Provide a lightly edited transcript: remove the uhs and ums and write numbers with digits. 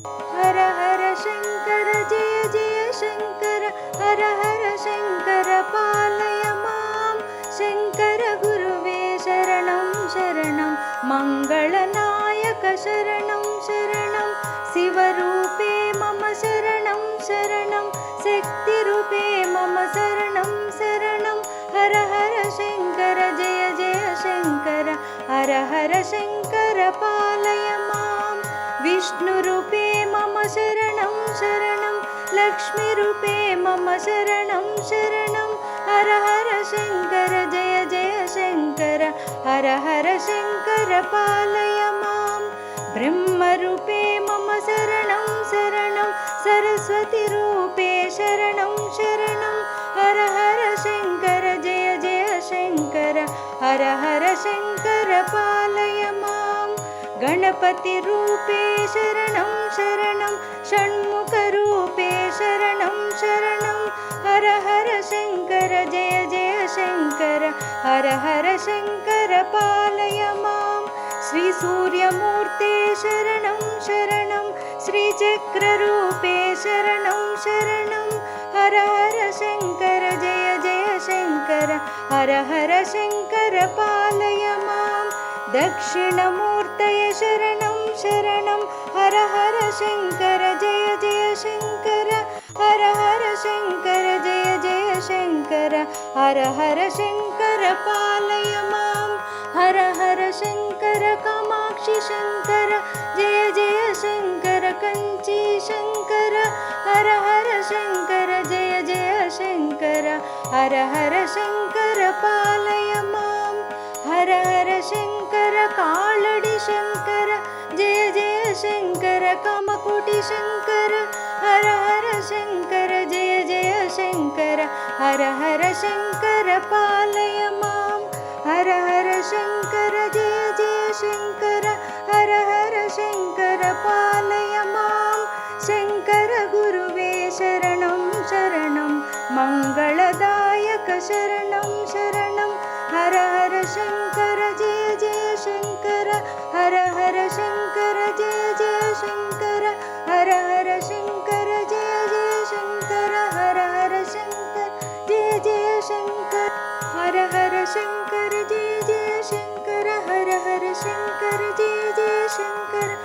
हर हर शङ्कर जय जय शङ्कर हर हर शङ्कर पालय मां शङ्कर गुरुवे शरणं शरणं मङ्गलनायक शरणं शरणं शिवरूपे मम शरणं शरणं शक्तिरूपे मम शरणं शरणं हर हर शङ्कर जय जय शङ्कर हर हर शङ्कर पालय मां विष्णुरूपे मम शरणं शरणं लक्ष्मीरूपे मम शरणं शरणं हर हर शङ्कर जय जय शङ्कर हर हर शङ्कर पालय मां ब्रह्मरूपे मम शरणं शरणं सरस्वतीरूपे शरणं शरणं हर हर शङ्कर जय जय शङ्कर हर हर शङ्कर पालय मां गणपतिरूपे शरणं शरणं षण्मुखरूपे शरणं शरणं हर हर शङ्कर जय जय शङ्कर हर हर शङ्कर पालय मां श्रीसूर्यमूर्ते शरणं शरणं श्रीचक्ररूपे शरणं शरणं हर हर शङ्कर जय जय शङ्कर हर हर शङ्कर पालय मां दक्षिणमूर्तये शरणं शरणं हर हर शङ्कर जय जय शङ्कर हर हर शङ्कर जय जय शङ्कर हर हर शङ्कर पालय मां हर हर शङ्कर कामाक्षि शङ्कर जय जय शङ्कर कञ्ची शङ्कर हर हर शङ्कर जय जय शङ्कर हर हर शङ्कर पालय मां हर हर शङ्कर काळडि शङ्कर जय जय शङ्कर कामकोटि शङ्कर हर हर शङ्कर जय जय शङ्कर हर हर शङ्कर पालय मां हर हर शङ्कर जय जय शङ्कर हर हर शङ्कर पालय मां शङ्कर गुरुवे शरणं शरणं मङ्गलदायक शरणं शरणं हर हर शङ्कर जय जय शङ्कर हर हर शङ्कर जय जय शङ्कर हर हर शङ्कर जय जय शङ्कर हर हर शङ्कर जय जय शङ्कर हर हर शङ्कर जय जय शङ्कर हर हर शङ्कर जय जय शङ्कर